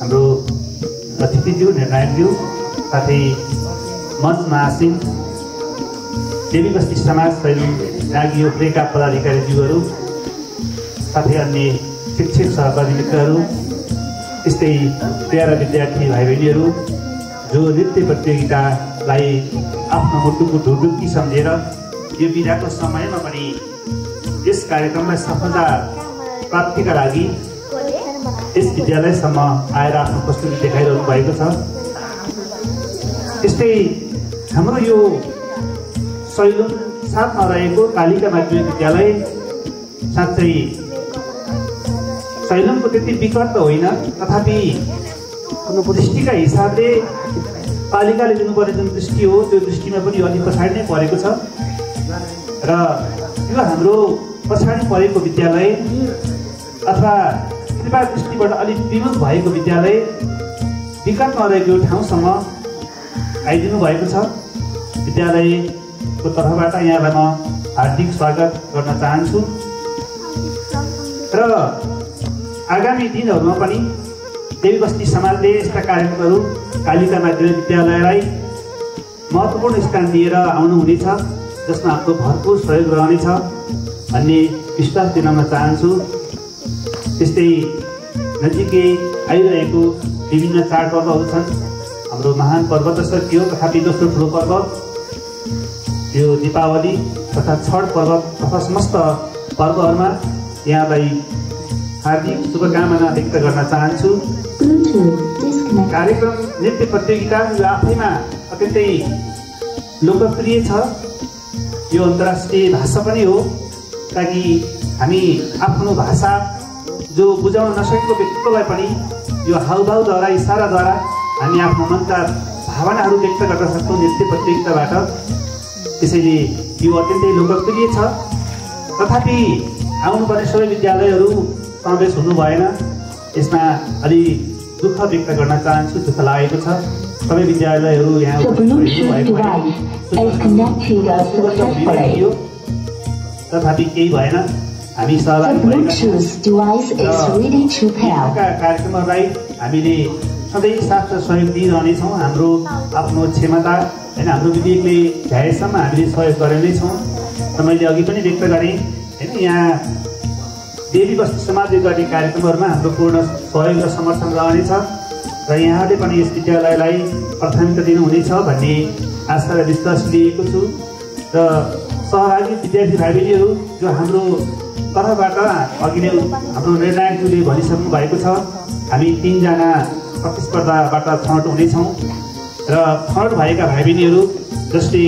हाम्रो अतिथिज्यू निर्णायकज्यू साथै मञ्चमा आसीन देवी बस्ती समाज सहयोगी नागी ओफ्रेका पदाधिकारीज्यूहरू साथै अन्य शिक्षक सहकर्मी मित्रहरू त्यस्तै प्यारा विद्यार्थी भाइ बहिनीहरू जो नृत्य प्रतियोगितालाई आफ्नो मुटुको ढुढुकी सम्झेर यो बिदाको समयमा पनि यस कार्यक्रमलाई सफलता प्राप्तिका लागि यस विद्यालयसम्म आएर आफ्नो प्रस्तुति देखाइरहनु भएको छ। त्यस्तै हाम्रो यो सैलुङ साथमा रहेको कालिका माध्यमिक विद्यालय साँच्चै सैलुङको त्यति विकट त होइन, तथापि दृष्टिका हिसाबले पालिकाले दिनुपर्ने जुन दृष्टि हो त्यो दृष्टिमा पनि अलि पछाडि नै परेको छ र यो हाम्रो पछाडि परेको विद्यालय अथवा कृपा दृष्टिबाट अलिक विमुख भएको विद्यालय विकट नरहेको ठाउँसम्म आइदिनु भएको छ। विद्यालयको तर्फबाट यहाँलाई म हार्दिक स्वागत गर्न चाहन्छु र आगामी दिनहरूमा पनि देवी बस्ती समाजले यस्ता कार्यक्रमहरू कालिका माध्यमिक विद्यालयलाई महत्त्वपूर्ण स्थान दिएर आउनुहुनेछ, जसमा हाम्रो भरपुर सहयोग रहनेछ भन्ने विश्वास दिन म चाहन्छु। त्यस्तै नजिकै आइरहेको विभिन्न चाडपर्वहरू छन्। हाम्रो महान पर्व त सकियो, तथापि दोस्रो ठुलो पर्व यो दीपावली तथा छठ पर्व तथा समस्त पर्वहरूमा यहाँलाई हार्दिक शुभकामना व्यक्त गर्न चाहन्छु। कार्यक्रम नृत्य प्रतियोगिता यो आफैमा अत्यन्तै लोकप्रिय छ। यो अन्तर्राष्ट्रिय भाषा पनि हो, ताकि हामी आफ्नो भाषा जो बुझाउन नसकेको व्यक्तित्वलाई पनि यो हाउभाउद्वारा इसाराद्वारा हामी आफ्नो मनका भावनाहरू व्यक्त गर्न सक्छौँ नृत्य प्रतियोगिताबाट। त्यसैले यो अत्यन्तै लोकप्रिय छ। तथापि आउनुपर्ने सबै विद्यालयहरू समावेश हुनु भएन, यसमा अलि दुःख व्यक्त गर्न चाहन्छु। दुःख लागेको छ सबै विद्यालयहरू यहाँ तथापि केही भएन। हामी कार्यक्रमहरूलाई हामीले सधैँ साथ सहयोग दिइरहनेछौँ। हाम्रो आफ्नो क्षमता होइन, हाम्रो विवेकले भ्याएसम्म हामीले सहयोग गरेरै छौँ। र मैले अघि पनि व्यक्त गरेँ होइन, यहाँ देवी बस्ती समाजले गर्ने कार्यक्रमहरूमा हाम्रो पूर्ण सहयोग र समर्थन रहनेछ र यहाँले पनि यस विद्यालयलाई प्राथमिकता दिनुहुनेछ भन्ने आशा र विश्वास लिएको छु। र सहभागी विद्यार्थी भाइ बहिनीहरू जो हाम्रो तर्फबाट अघि नै हाम्रो निर्णायकज्यूले भनिसक्नु भएको छ, हामी 3 जना प्रतिस्पर्धाबाट छनौट हुनेछौँ र छनौट भएका भाइ बहिनीहरू जसले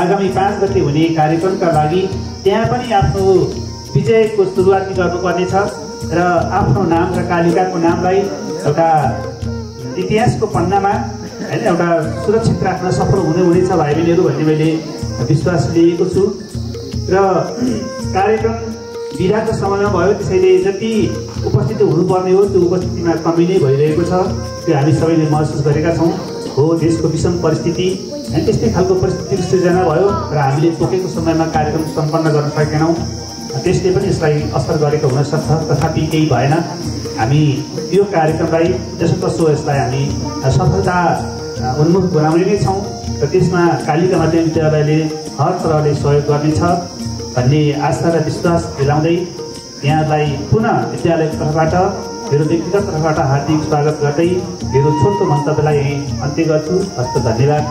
आगामी 5 गते हुने कार्यक्रमका लागि त्यहाँ पनि आफ्नो विजयको सुरुवात गर्नुपर्नेछ र आफ्नो नाम र कालिकाको नामलाई एउटा इतिहासको पन्नामा होइन एउटा सुरक्षित राख्न सफल हुनेछ भाइ बहिनीहरू भन्ने मैले विश्वास लिएको छु। र कार्यक्रम बिदाको समयमा भयो, त्यसैले जति उपस्थिति हुनुपर्ने हो त्यो उपस्थितिमा कमी नै भइरहेको छ। त्यो हामी सबैले महसुस गरेका छौँ। हो, देशको विषम परिस्थिति होइन, त्यस्तै खालको परिस्थितिको सृजना भयो र हामीले तोकेको समयमा कार्यक्रम सम्पन्न गर्न सकेनौँ। त्यसले पनि यसलाई असर गरेको हुनसक्छ, तथापि केही भएन। हामी यो कार्यक्रमलाई जसोतसो यसलाई हामी सफलता उन्मुख बनाउने नै छौँ र त्यसमा कालिका माध्यमिक विद्यालयले हर तरहले सहयोग गर्नेछ भन्ने आशा र विश्वास दिलाउँदै यहाँलाई पुनः विद्यालयको तर्फबाट मेरो व्यक्तिगत तर्फबाट हार्दिक स्वागत गर्दै मेरो छोटो मन्तव्यलाई यहीँ अन्त्य गर्छु। हस्त धन्यवाद।